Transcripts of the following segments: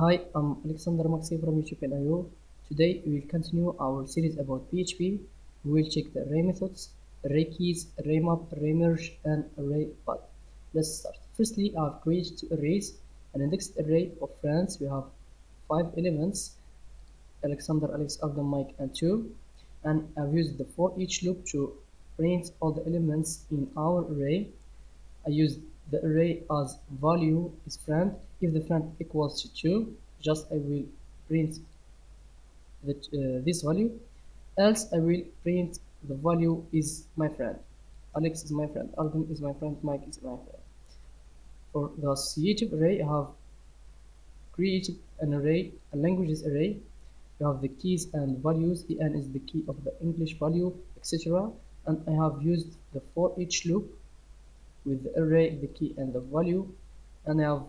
Hi, I'm Alexander Maxi from YouTube and IO. Today we will continue our series about PHP. We will check the array methods, array keys, array map, array merge, and array path. Let's start. Firstly, I have created two arrays. An indexed array of friends. We have 5 elements: Alexander, Alex, Adam, Mike, and 2. And I've used the for each loop to print all the elements in our array. I use the array as value is friend. If the friend equals to 2, just I will print this value. Else I will print the value is my friend. Alex is my friend. Arden is my friend. Mike is my friend. For the associative array, I have created an array, a languages array. You have the keys and values. En is the key of the English value, etc. And I have used the for each loop with the array, the key, and the value, and I have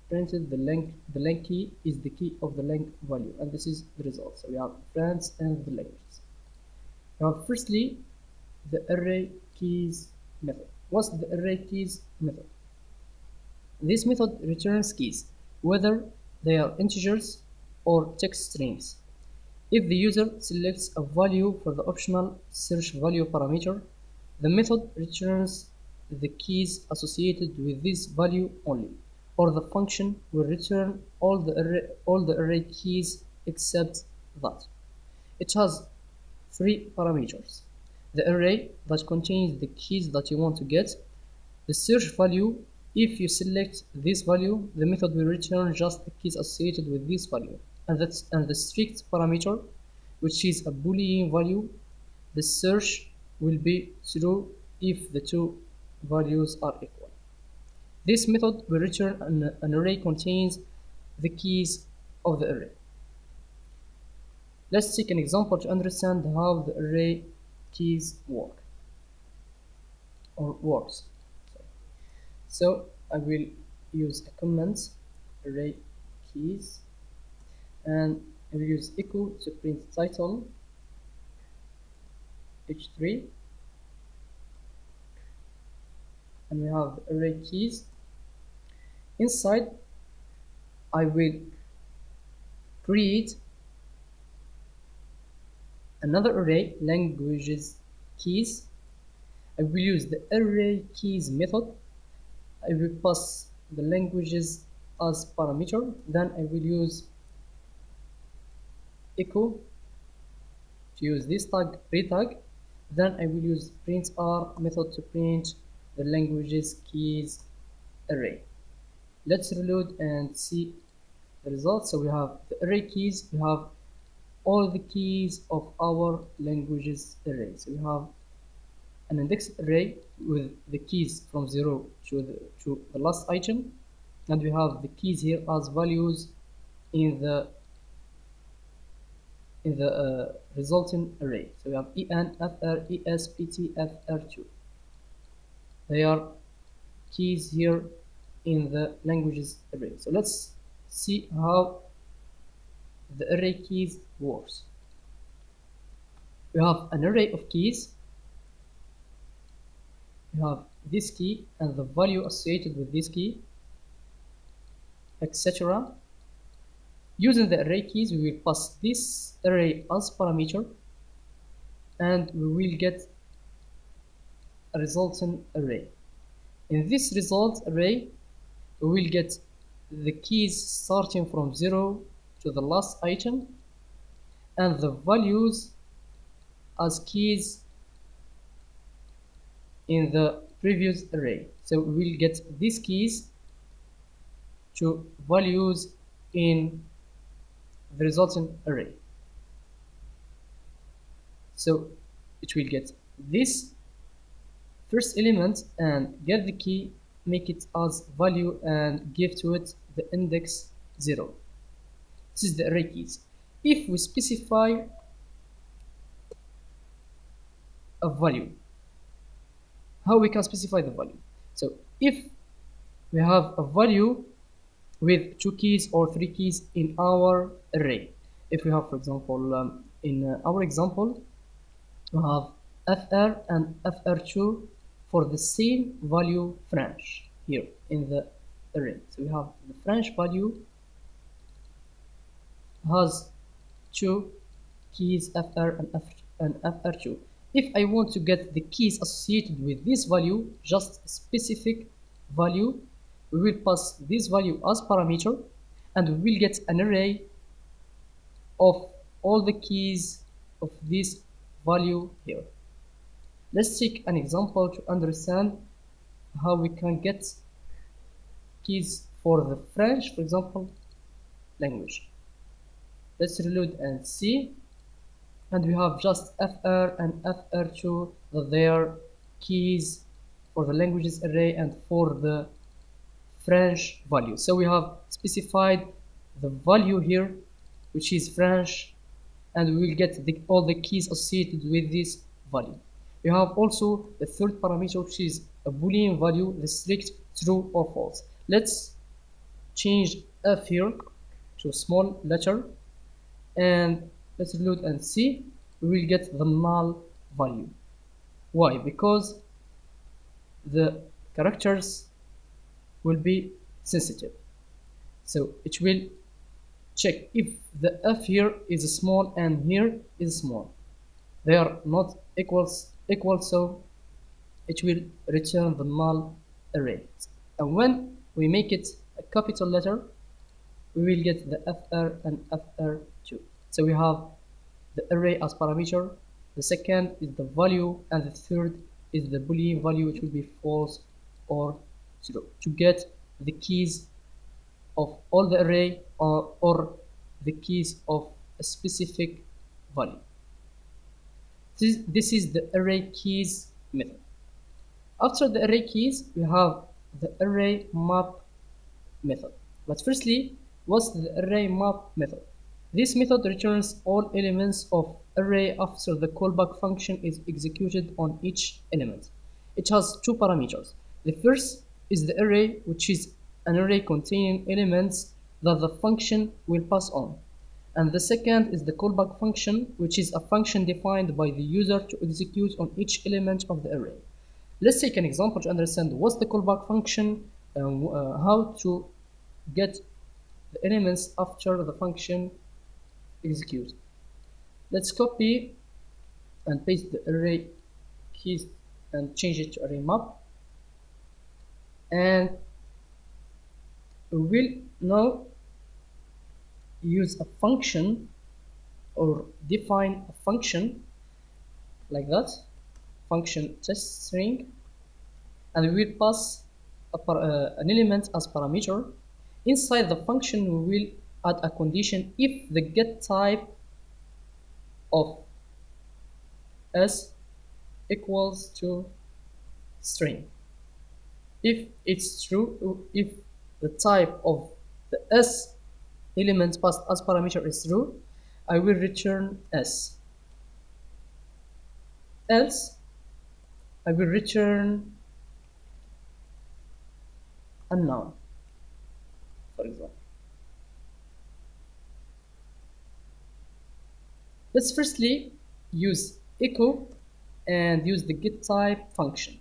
printed the length key is the key of the length value, and this is the result. So we have friends and the languages. Now, firstly, the array keys method. What's the array keys method? This method returns keys, whether they are integers or text strings. If the user selects a value for the optional search value parameter, the method returns the keys associated with this value only, or the function will return all the array keys except that. It has 3 parameters: the array that contains the keys that you want to get, the search value. If you select this value, the method will return just the keys associated with this value, and the strict parameter, which is a Boolean value. The search will be true if the two values are equal. This method will return an array contains the keys of the array. Let's take an example to understand how the array keys work or works. So I will use a comment array keys, and I will use echo to print title h3, and we have array keys. Inside I will create another array, languages keys. I will use the array keys method. I will pass the languages as parameter. Then I will use echo to use this tag, pre-tag. Then I will use printr method to print the languages keys array. Let's reload and see the results. So we have the array keys. We have all the keys of our languages array. So we have an indexed array with the keys from 0 to the last item, and we have the keys here as values in the resulting array. So we have en, fr, es, pt, fr2. They are keys here in the languages array. So let's see how the array keys works. We have an array of keys. We have this key and the value associated with this key, etc. Using the array keys, we will pass this array as parameter, and we will get a resulting array. In this result array, we will get the keys starting from 0 to the last item, and the values as keys in the previous array. So we will get these keys to values in the resulting array. So it will get this first element and get the key, make it as value, and give to it the index 0. This is the array keys. If we specify a value, how we can specify the value? So if we have a value with 2 keys or 3 keys in our array, if we have, for example, in our example, we have fr and fr2 for the same value French here in the array. So we have the French value has two keys fr and fr2. If I want to get the keys associated with this value, just specific value, we will pass this value as parameter, and we will get an array of all the keys of this value here. Let's take an example to understand how we can get keys for the French, for example, language. Let's reload and see, and we have just fr and fr2 that they are keys for the languages array and for the French value. So we have specified the value here, which is French, and we will get all the keys associated with this value. We have also the third parameter, which is a Boolean value, restrict true or false. Let's change f here to a small letter, and let's reload and see. We will get the null value. Why? Because the characters will be sensitive, so it will check if the f here is small and here is small. They are not equal, so it will return the null array. And when we make it a capital letter, we will get the fr and fr2. So we have the array as parameter, the second is the value, and the third is the Boolean value, which will be false or true, to get the keys of all the array or the keys of a specific value. This is the array keys method. After the array keys, we have the array map method. But firstly, what's the array map method? This method returns all elements of array after the callback function is executed on each element. It has two parameters. The first is the array, which is an array containing elements that the function will pass on. And the second is the callback function, which is a function defined by the user to execute on each element of the array. Let's take an example to understand what's the callback function and how to get the elements after the function execute. Let's copy and paste the array keys and change it to array map. And we will now use a function or define a function like that, function test string, and we will pass an element as parameter. Inside the function, we will add a condition if the get type of s equals to string. If it's true, if the type of the s element passed as parameter is true, I will return s. Else, I will return unknown, for example. Let's firstly use echo and use the get type function.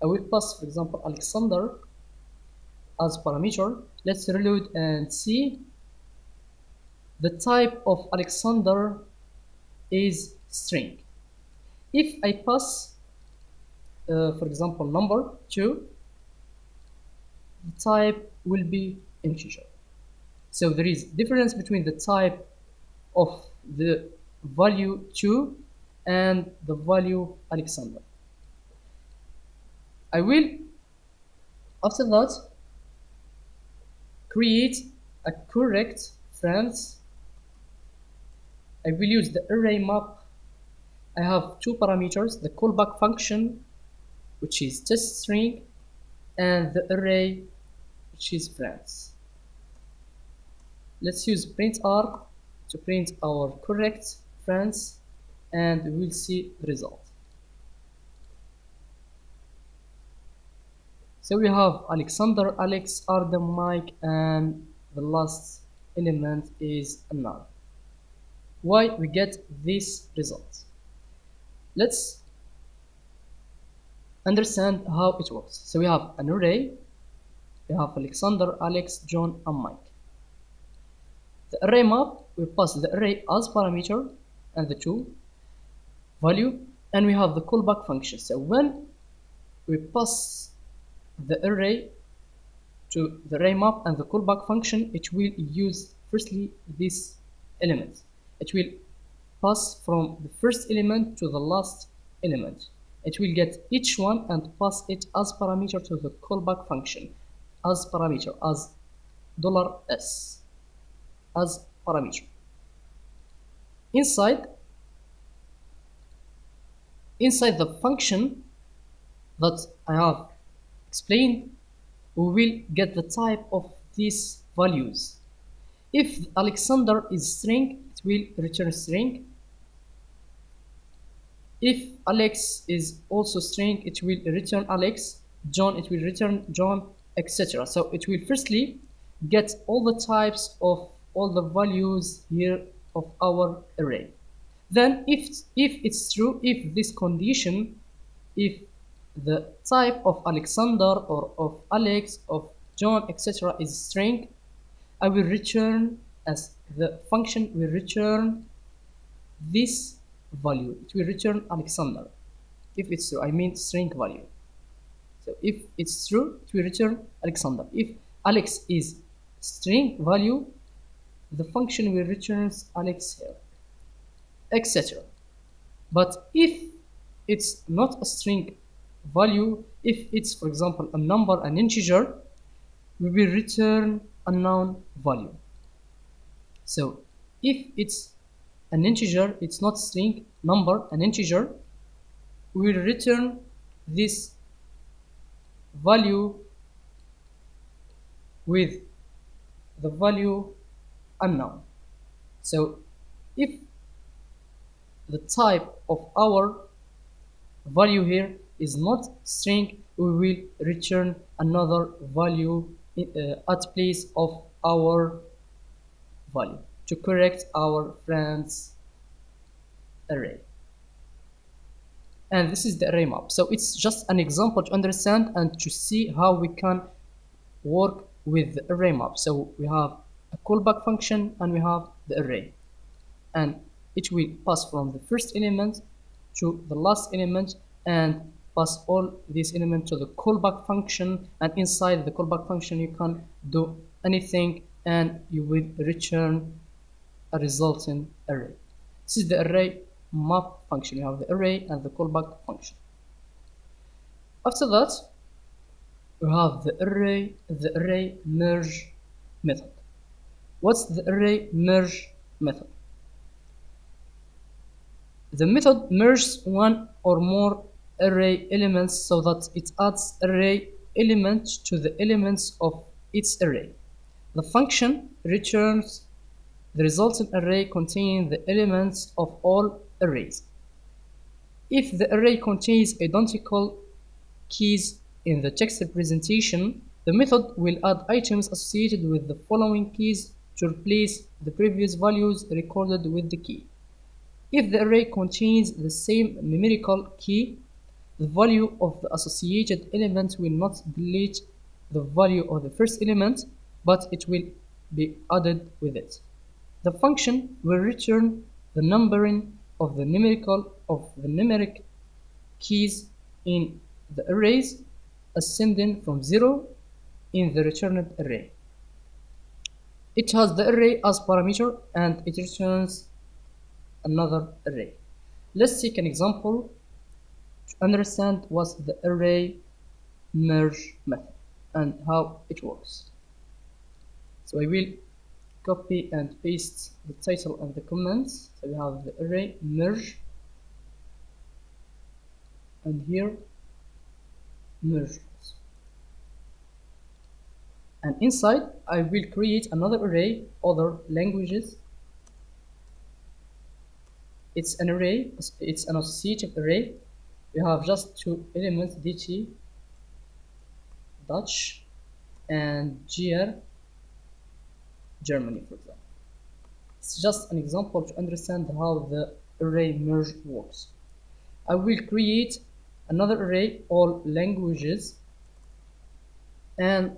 I will pass, for example, Alexander as parameter. Let's reload and see. The type of Alexander is string. If I pass, for example, number 2, the type will be integer. So there is difference between the type of the value 2 and the value Alexander. I will, after that, create a correct friends. I will use the array map. I have two parameters, the callback function, which is test string, and the array, which is friends. Let's use printr to print our correct friends, and we will see the result. So we have Alexander, Alex, Arden, Mike, and the last element is null. Why we get this result? Let's understand how it works. So we have an array. We have Alexander, Alex, John, and Mike. The array map, we pass the array as parameter and the two value, and we have the callback function. So when we pass the array to the array map and the callback function, it will use firstly this element. It will pass from the first element to the last element. It will get each one and pass it as parameter to the callback function, as parameter, as $s, as parameter. Inside the function that I have explained, we will get the type of these values. If Alexander is string, it will return string. If Alex is also string, it will return Alex. John, it will return John, etc. So it will firstly get all the types of all the values here of our array. Then if it's true, if this condition, if the type of Alexander or of Alex, of John, etc. is string, I will return, as the function will return this value. It will return Alexander. If it's true, I mean string value. So if it's true, it will return Alexander. If Alex is string value, the function will return Alex here, etc. But if it's not a string value, if it's, for example, a number, an integer, we will return unknown value. So if it's an integer, it's not string, number, an integer, we will return this value with the value unknown. So if the type of our value here is not string, we will return another value at place of our value to correct our friend's array. And this is the array map. So it's just an example to understand and to see how we can work with the array map. So we have a callback function and we have the array, and it will pass from the first element to the last element and pass all these elements to the callback function, and inside the callback function you can do anything and you will return a resulting array. This is the array map function. You have the array and the callback function. After that, we have the array merge method. What's the array merge method? The method merges one or more array elements so that it adds array element to the elements of its array. The function returns the resulting array containing the elements of all arrays. If the array contains identical keys in the text representation, the method will add items associated with the following keys to replace the previous values recorded with the key. If the array contains the same numerical key, the value of the associated element will not delete the value of the first element, but it will be added with it. The function will return the numbering of the numeric keys in the arrays, ascending from 0 in the returned array. It has the array as parameter and it returns another array. Let's take an example to understand what's the array merge method and how it works. So I will copy and paste the title and the comments. So we have the array merge, and here merge. And inside I will create another array, other languages. It's an array, it's an associative array. We have just two elements, DT, Dutch, and GR, Germany, for example. It's just an example to understand how the array merge works. I will create another array, all languages, and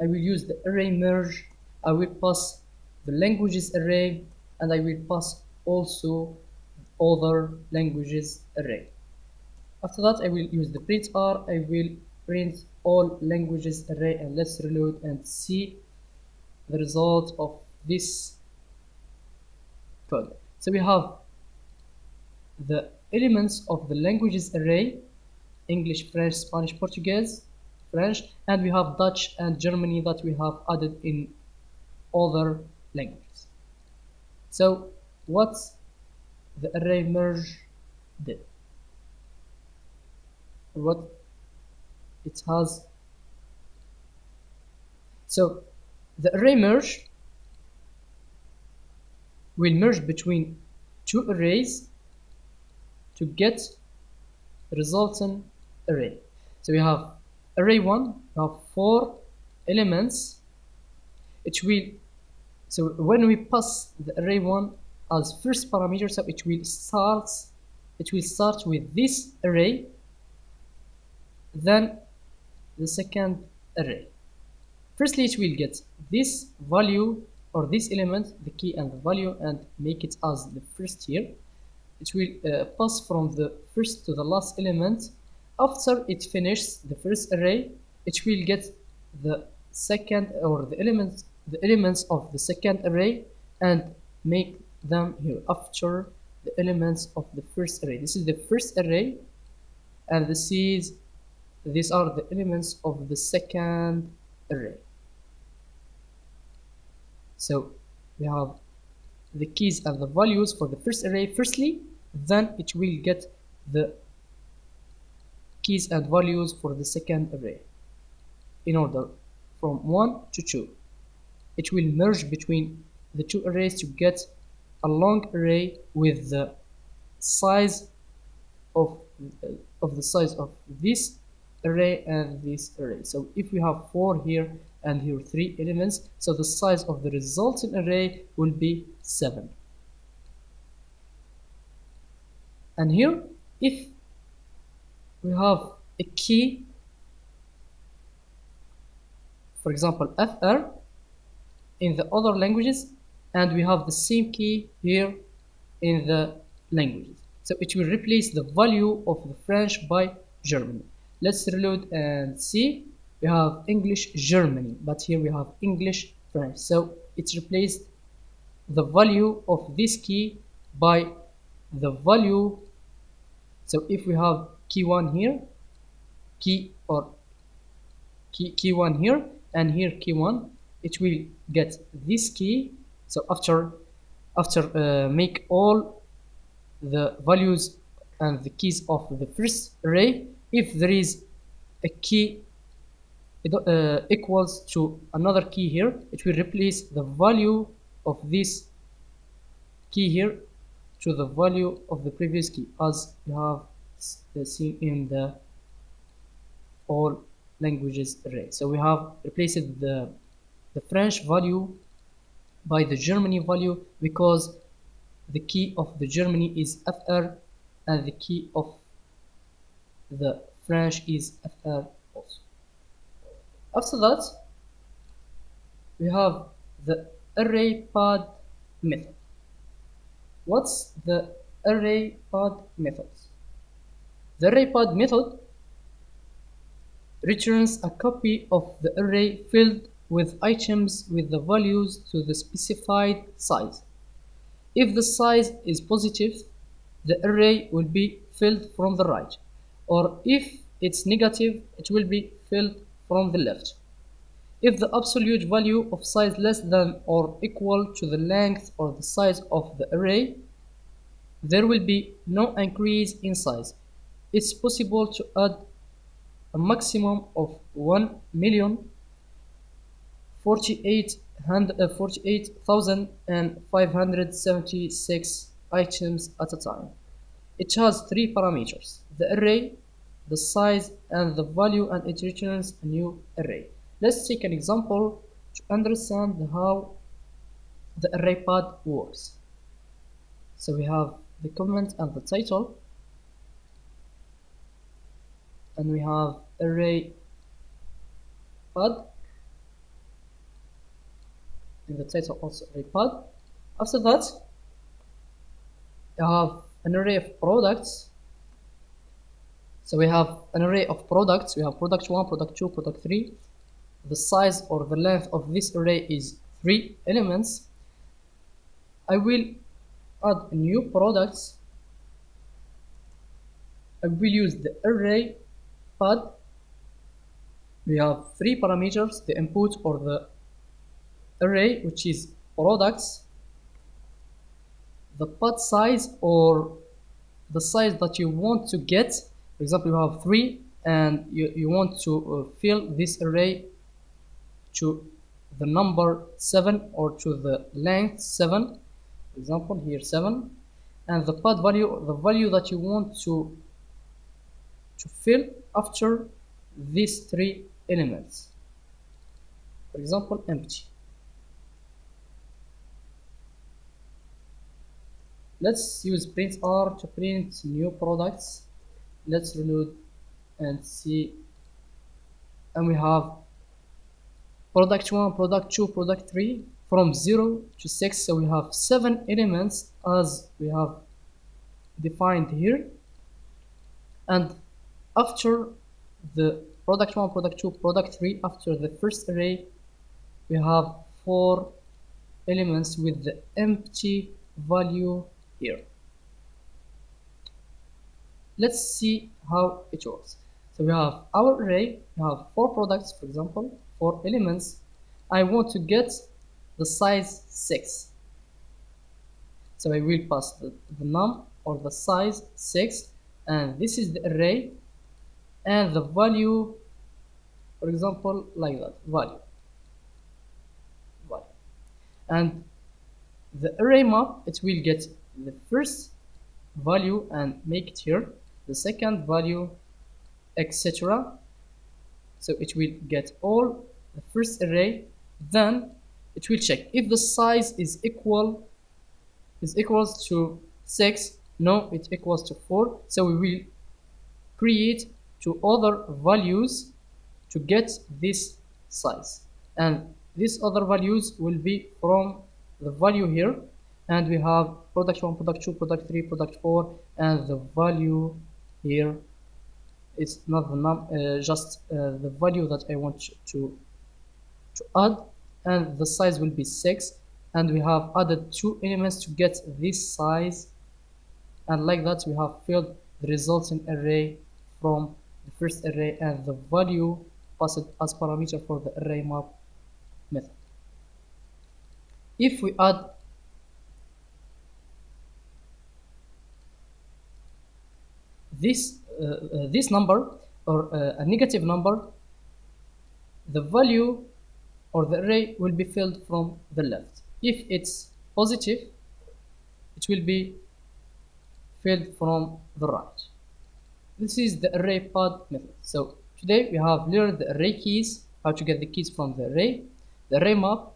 I will use the array merge. I will pass the languages array, and I will pass also other languages array. After that, I will use the print r. I will print all languages array, and let's reload and see the result of this code. So we have the elements of the languages array: English, French, Spanish, Portuguese, French, and we have Dutch and Germany that we have added in other languages. So what the array merge did, what it has. So the array merge will merge between two arrays to get resultant array. So we have array 1, we have 4 elements. It will, so when we pass the array 1 as first parameter, so it will start with this array, then the second array. Firstly, it will get this value or this element, the key and the value, and make it as the first here. It will pass from the first to the last element. After it finishes the first array, it will get the second, or the elements of the second array, and make them here after the elements of the first array. This is the first array, and these are the elements of the second array. So we have the keys and the values for the first array firstly, then it will get the keys and values for the second array in order from 1 to 2. It will merge between the two arrays to get a long array with the size of the size of this array and this array. So if we have 4 here and here 3 elements, so the size of the resulting array will be 7. And here, if we have a key, for example fr, in the other languages, and we have the same key here in the languages, so it will replace the value of the French by Germany. Let's reload and see. We have English Germany, but here we have English French, so it replaced the value of this key by the value. So if we have key 1 here, key 1 here, and here key 1, it will get this key. So after make all the values and the keys of the first array, if there is a key equals to another key here, it will replace the value of this key here to the value of the previous key, as you have seen in the all languages array. So we have replaced the French value by the Germany value, because the key of the Germany is fr and the key of the French is fr also. After that, we have the array pad method. What's the array pad method? The array pad method returns a copy of the array filled with items with the values to the specified size. If the size is positive, the array will be filled from the right, or if it's negative, it will be filled from the left. If the absolute value of size less than or equal to the length or the size of the array, there will be no increase in size. It's possible to add a maximum of 1,048,576 items at a time. It has 3 parameters: the array, the size, and the value, and it returns a new array. Let's take an example to understand how the array pad works. So we have the comment and the title, and we have array pad, in the title also array pod. After that, I have an array of products. So we have an array of products. We have product 1, product 2, product 3. The size or the length of this array is 3 elements. I will add new products. I will use the array pod. We have 3 parameters, the input or the array, which is products, the pod size or the size that you want to get. For example, you have 3 and you want to fill this array to the number 7 or to the length 7. For example, here 7. And the pod value, the value that you want to fill after these 3 elements. For example, empty. Let's use print R to print new products. Let's reload and see. And we have product 1, product 2, product 3 from 0 to 6. So we have 7 elements as we have defined here. And after the product 1, product 2, product 3, after the first array, we have 4 elements with the empty value here. Let's see how it works. So we have our array, we have 4 products, for example, 4 elements. I want to get the size 6. So I will pass the num or the size 6, and this is the array, and the value, for example, like that, value. And the array map, it will get the first value and make it here, the second value, etc. So it will get all the first array, then it will check if the size is equals to 6. No, it equals to 4. So we will create 2 other values to get this size, and these other values will be from the value here, and we have product 1, product 2, product 3, product 4, and the value here is not the num, just the value that I want to add, and the size will be 6, and we have added 2 elements to get this size, and like that we have filled the resulting array from the first array, and the value passed as parameter for the array map method. If we add this number or a negative number, the value or the array will be filled from the left. If it's positive, it will be filled from the right. This is the array pod method. So today we have learned the array keys, how to get the keys from the array map,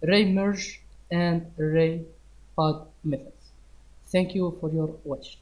array merge, and array pod methods. Thank you for your watching.